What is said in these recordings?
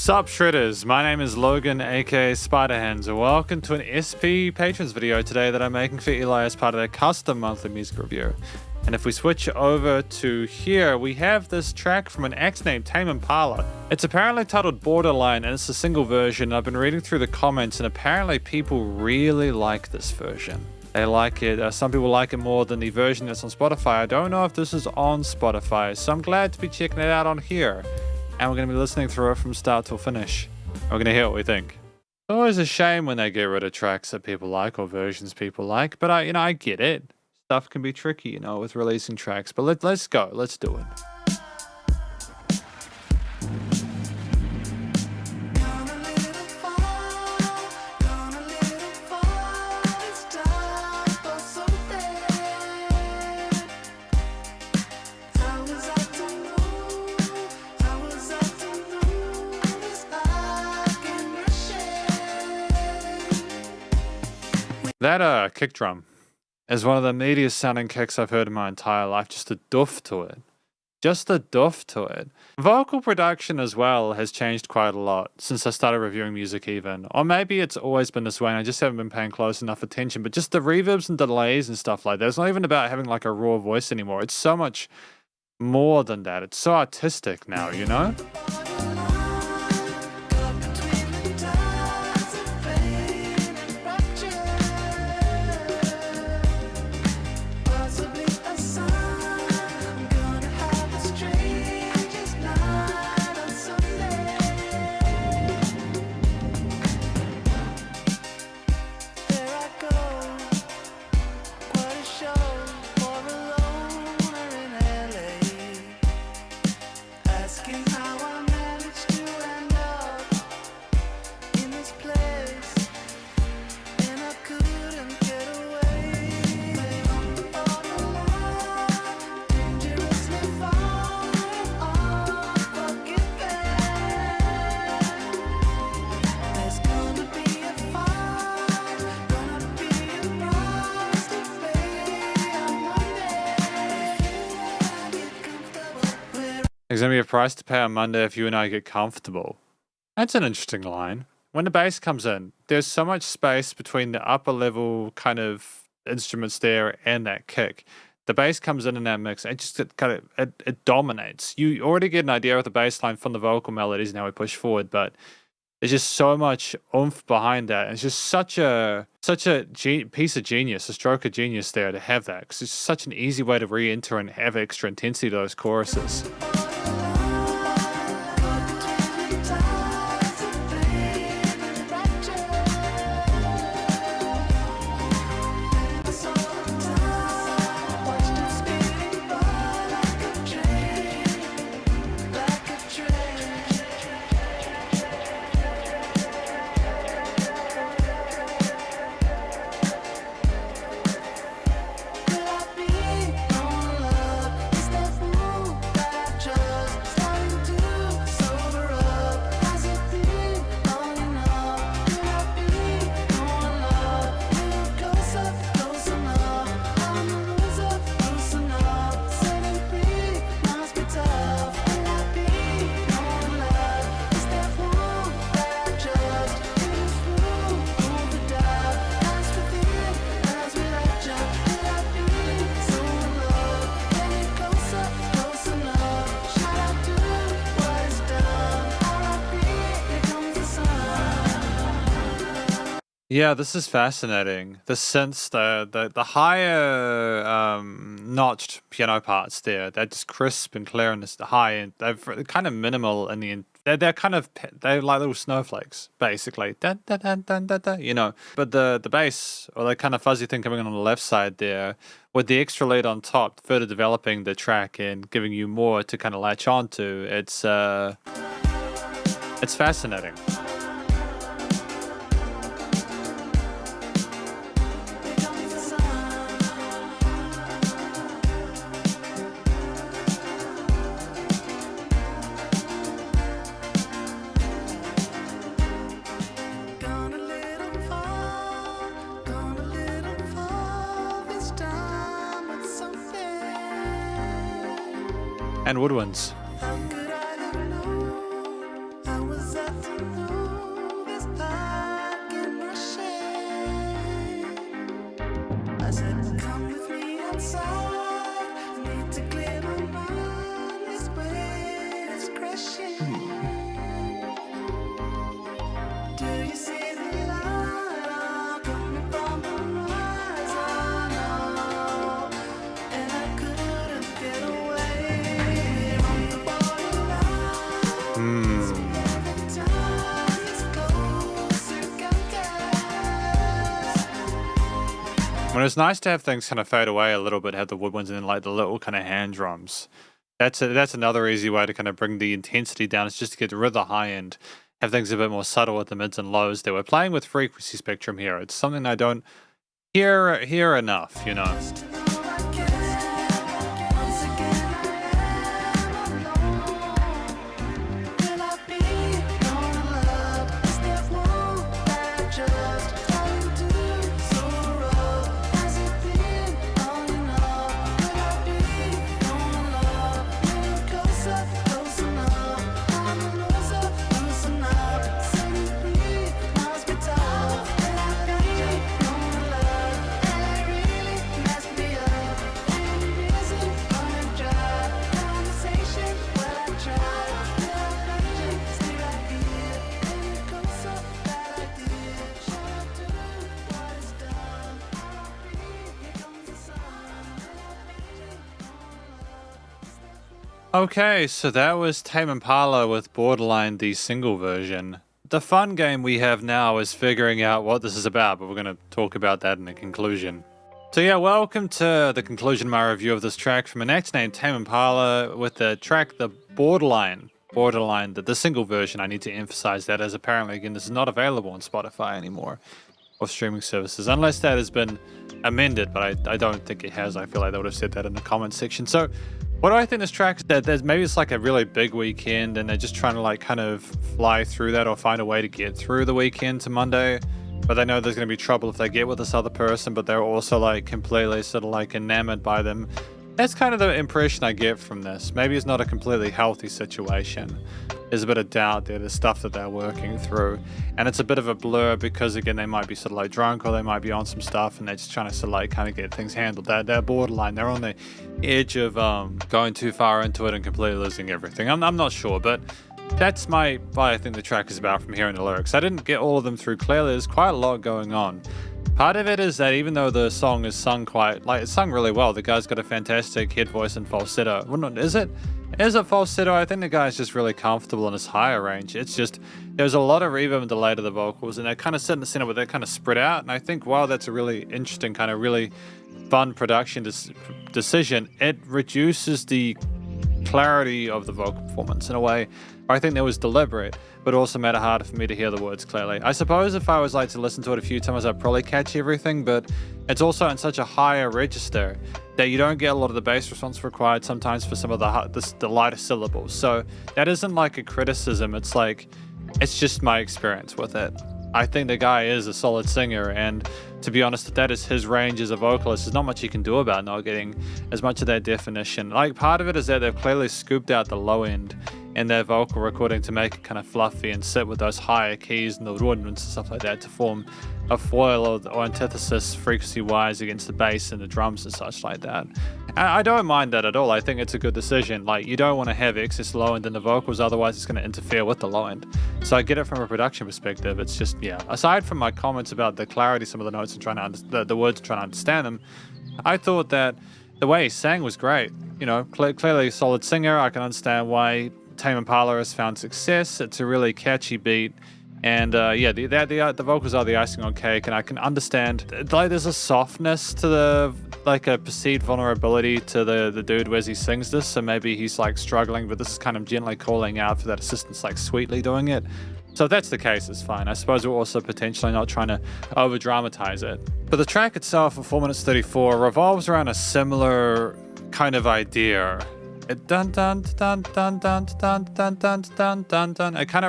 Sup Shredders, my name is Logan aka Spiderhands and welcome to an SP Patrons video today that I'm making for Eli as part of their custom monthly music review. And if we switch over to here, we have this track from an ex named Tame Impala. It's apparently titled Borderline and it's a single version. I've been reading through the comments and apparently people really like this version. They like it. Some people like it more than the version that's on Spotify. I don't know if this is on Spotify, so I'm glad to be checking it out on here. And we're going to be listening through it from start till finish. We're going to hear what we think. It's always a shame when they get rid of tracks that people like or versions people like, but I get it. Stuff can be tricky, with releasing tracks. But let's go. Let's do it. That kick drum is one of the meatiest sounding kicks I've heard in my entire life. Just a doof to it. Just a doof to it. Vocal production as well has changed quite a lot since I started reviewing music even. Or maybe it's always been this way and I just haven't been paying close enough attention. But just the reverbs and delays and stuff like that. It's not even about having like a raw voice anymore. It's so much more than that. It's so artistic now, There's going to be a price to pay on Monday if you and I get comfortable. That's an interesting line. When the bass comes in, there's so much space between the upper level kind of instruments there and that kick. The bass comes in that mix. It dominates. You already get an idea of the bass line from the vocal melodies and how we push forward, but there's just so much oomph behind that. And it's just such a piece of genius, a stroke of genius there to have that. Because it's such an easy way to re-enter and have extra intensity to those choruses. Yeah, this is fascinating. The synths, the higher notched piano parts there, they're just crisp and clear and the high, and they're kind of minimal in the they're like little snowflakes, basically. Da, da, da, da, da, da, But the bass, or the kind of fuzzy thing coming on the left side there, with the extra lead on top, further developing the track and giving you more to kind of latch onto. It's fascinating. And woodwinds. How could I have known I was When it's nice to have things kind of fade away a little bit, have the woodwinds and then like the little kind of hand drums. That's another easy way to kind of bring the intensity down. It's just to get rid of the high end, have things a bit more subtle with the mids and lows. There, we're playing with frequency spectrum here. It's something I don't hear enough, you know. Okay, so that was Tame Impala with Borderline, the single version. The fun game we have now is figuring out what this is about, but we're going to talk about that in the conclusion. So yeah, welcome to the conclusion of my review of this track from an act named Tame Impala with the track The Borderline, the single version. I need to emphasize that, as apparently, again, this is not available on Spotify anymore or streaming services, unless that has been amended, but I don't think it has. I feel like they would have said that in the comments section. So what do I think this track is? That there's maybe it's like a really big weekend and they're just trying to like kind of fly through that or find a way to get through the weekend to Monday, but they know there's going to be trouble if they get with this other person, but they're also like completely sort of like enamored by them. That's kind of the impression I get from this. Maybe it's not a completely healthy situation. There's a bit of doubt there. There's stuff that they're working through. And it's a bit of a blur because, again, they might be sort of like drunk or they might be on some stuff and they're just trying to sort of like kind of get things handled. They're borderline. They're on the edge of going too far into it and completely losing everything. I'm not sure, but that's what I think the track is about from hearing the lyrics. I didn't get all of them through clearly. There's quite a lot going on. Part of it is that even though the song is sung it's sung really well, the guy's got a fantastic head voice and falsetto. Well, not, is it falsetto? I think the guy's just really comfortable in his higher range. It's just, there's a lot of reverb and delay to the vocals, and they kind of sit in the center, but they're kind of spread out. And I think, wow, that's a really interesting, kind of really fun production decision. It reduces the clarity of the vocal performance in a way I think that was deliberate, but also made it harder for me to hear the words clearly. I suppose if I was like to listen to it a few times, I'd probably catch everything, but it's also in such a higher register that you don't get a lot of the bass response required sometimes for some of the lighter syllables. So that isn't like a criticism. It's just my experience with it. I think the guy is a solid singer, and to be honest, if that is his range as a vocalist, there's not much he can do about not getting as much of that definition. Like, part of it is that they've clearly scooped out the low end in their vocal recording to make it kind of fluffy and sit with those higher keys and the woodwinds and stuff like that to form a foil or antithesis frequency-wise against the bass and the drums and such like that. I don't mind that at all. I think it's a good decision. Like, you don't want to have excess low end in the vocals, otherwise it's going to interfere with the low end. So I get it from a production perspective. It's just, yeah. Aside from my comments about the clarity, some of the notes and trying to the words and trying to understand them, I thought that the way he sang was great. You know, clearly a solid singer. I can understand why Tame Impala has found success. It's a really catchy beat. And the vocals are the icing on cake, and I can understand like there's a softness to the like a perceived vulnerability to the dude as he sings this, so maybe he's like struggling, but this is kind of gently calling out for that assistance, like sweetly doing it. So if that's the case, it's fine. I suppose we're also potentially not trying to over dramatize it. But the track itself, at 4 minutes 34, revolves around a similar kind of idea. It dun dun dun dun dun dun dun dun dun dun dun. It kind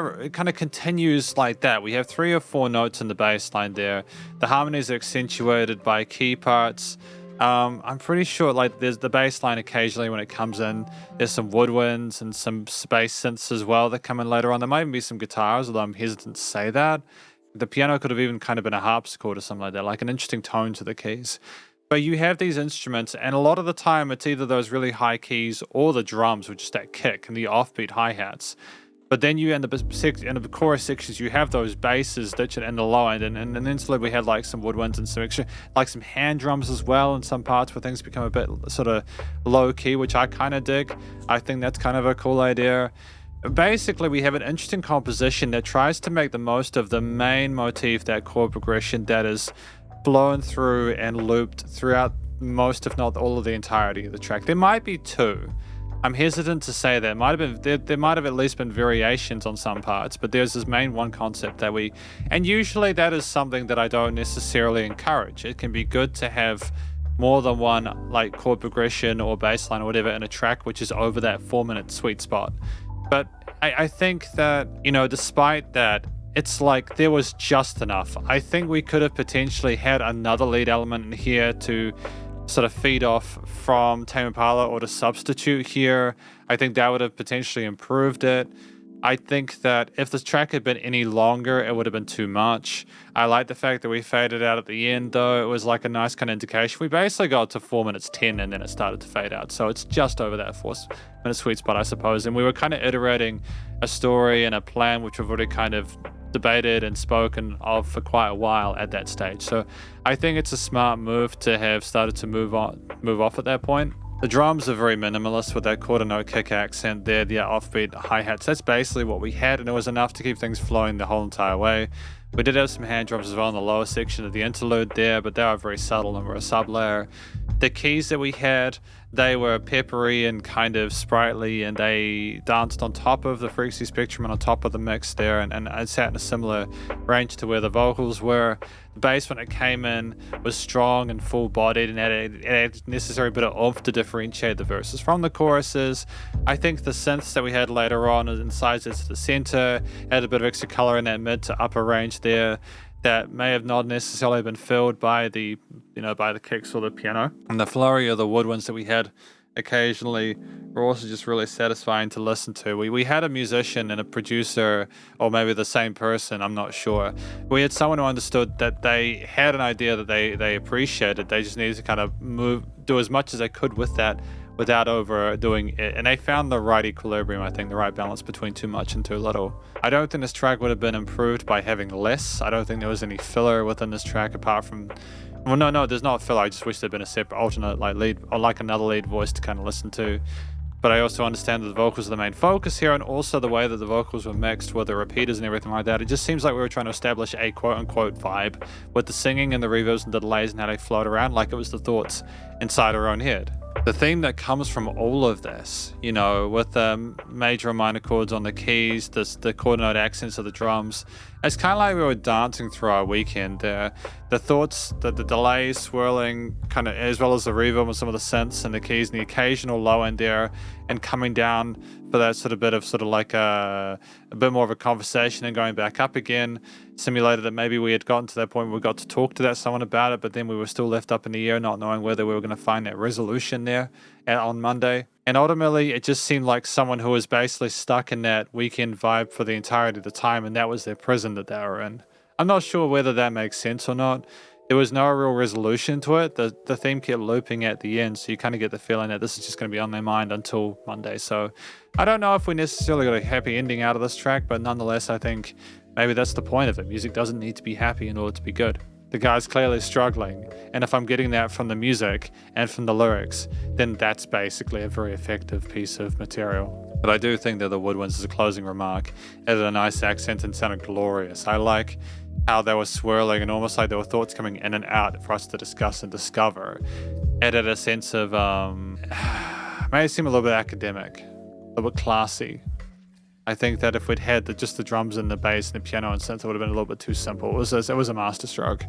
of continues like that. We have 3 or 4 notes in the bass line there. The harmonies are accentuated by key parts. I'm pretty sure like there's the bass line occasionally when it comes in. There's some woodwinds and some space synths as well that come in later on. There might even be some guitars, although I'm hesitant to say that. The piano could have even kind of been a harpsichord or something like that, like an interesting tone to the keys. But you have these instruments, and a lot of the time it's either those really high keys or the drums, which is that kick and the offbeat hi-hats. But then you in the chorus sections, you have those basses that in the low end, and then instead we had like some woodwinds and some extra, like some hand drums as well in some parts where things become a bit sort of low key, which I kind of dig. I think that's kind of a cool idea. Basically, we have an interesting composition that tries to make the most of the main motif, that chord progression that is blown through and looped throughout most, if not all, of the entirety of the track. There might be two. I'm hesitant to say that. Might have been there might have at least been variations on some parts, but there's this main one concept that and usually that is something that I don't necessarily encourage. It can be good to have more than one like chord progression or bass line or whatever in a track which is over that 4-minute sweet spot. But I think that, despite that, it's like there was just enough. I think we could have potentially had another lead element in here to sort of feed off from Tame Impala or to substitute here. I think that would have potentially improved it. I think that if this track had been any longer, it would have been too much. I like the fact that we faded out at the end, though. It was like a nice kind of indication. We basically got to 4 minutes 10 and then it started to fade out. So it's just over that 4-minute sweet spot, I suppose. And we were kind of iterating a story and a plan, which we've already kind of debated and spoken of for quite a while at that stage. So I think it's a smart move to have started to move off at that point. The drums are very minimalist with that quarter note kick accent there, the offbeat hi-hats. That's basically what we had, and it was enough to keep things flowing the whole entire way. We did have some hand drums as well in the lower section of the interlude there, but they were very subtle and were a sub-layer. The keys that we had, they were peppery and kind of sprightly, and they danced on top of the frequency spectrum and on top of the mix there, and it sat in a similar range to where the vocals were. The bass, when it came in, was strong and full-bodied and had necessary bit of oomph to differentiate the verses from the choruses. I think the synths that we had later on incisors to the center had a bit of extra color in that mid to upper range there that may have not necessarily been filled by the kicks or the piano. And the flurry of the woodwinds that we had occasionally were also just really satisfying to listen to. We had a musician and a producer, or maybe the same person, I'm not sure. We had someone who understood that they had an idea that they appreciated. They just needed to kind of do as much as they could with that without overdoing it. And they found the right equilibrium, I think, the right balance between too much and too little. I don't think this track would have been improved by having less. I don't think there was any filler within this track apart from... Well, no, there's not filler. I just wish there'd been a separate alternate lead, or like another lead voice to kind of listen to. But I also understand that the vocals are the main focus here, and also the way that the vocals were mixed with the repeaters and everything like that. It just seems like we were trying to establish a quote-unquote vibe with the singing and the reverbs and the delays and how they float around, like it was the thoughts inside our own head. The theme that comes from all of this, with the major and minor chords on the keys, the quarter note accents of the drums, it's kind of like we were dancing through our weekend there. The thoughts, the delays swirling, kind of as well as the reverb and some of the synths and the keys and the occasional low end there, and coming down for that sort of like a bit more of a conversation and going back up again, simulated that maybe we had gotten to that point where we got to talk to someone about it, but then we were still left up in the air, not knowing whether we were going to find that resolution there on Monday. And ultimately, it just seemed like someone who was basically stuck in that weekend vibe for the entirety of the time, and that was their prison that they were in. I'm not sure whether that makes sense or not. There was no real resolution to it. The theme kept looping at the end, so you kind of get the feeling that this is just going to be on their mind until Monday. So I don't know if we necessarily got a happy ending out of this track, but nonetheless, I think maybe that's the point of it. Music doesn't need to be happy in order to be good. The guy's clearly struggling, and if I'm getting that from the music and from the lyrics, then that's basically a very effective piece of material. But I do think that the woodwinds, as a closing remark, added a nice accent and sounded glorious. I like how they were swirling and almost like there were thoughts coming in and out for us to discuss and discover. Added a sense of, made it seem a little bit academic, a little bit classy. I think that if we'd had just the drums and the bass and the piano and synth, it would have been a little bit too simple. It was a masterstroke.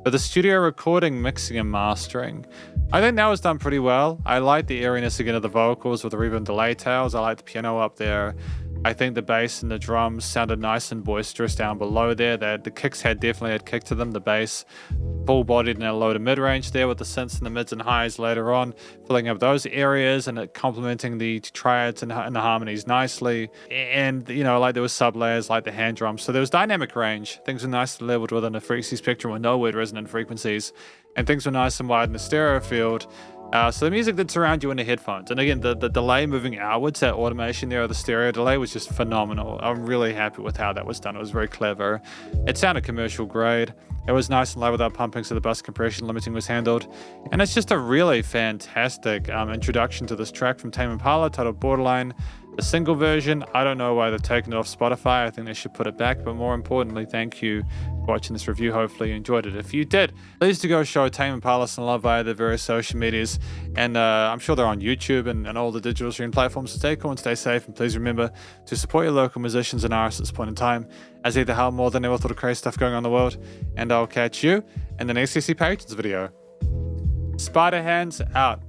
But the studio recording, mixing, and mastering, I think that was done pretty well. I like the airiness again of the vocals with the reverb and delay tails. I like the piano up there. I think the bass and the drums sounded nice and boisterous down below there. The kicks definitely had kick to them. The bass full-bodied in a low to mid-range there with the synths and the mids and highs later on, filling up those areas and complementing the triads and the harmonies nicely. And, you know, like there was sub-layers like the hand drums. So there was dynamic range. Things were nicely leveled within a frequency spectrum with no weird resonant frequencies. And things were nice and wide in the stereo field. So the music did surround you in the headphones. And again, the delay moving outwards, that automation there of the stereo delay was just phenomenal. I'm really happy with how that was done. It was very clever. It sounded commercial grade. It was nice and low without pumping, so the bus compression limiting was handled. And it's just a really fantastic introduction to this track from Tame Impala titled Borderline. The single version, I don't know why they're taking it off Spotify. I think they should put it back. But more importantly, thank you for watching this review. Hopefully you enjoyed it. If you did, please do go show Tame Impala some love via their various social medias. And I'm sure they're on YouTube and all the digital streaming platforms. So stay cool and stay safe. And please remember to support your local musicians and artists at this point in time, as they have more than ever thought of crazy stuff going on in the world. And I'll catch you in the next SC Patrons video. Spiderhands out.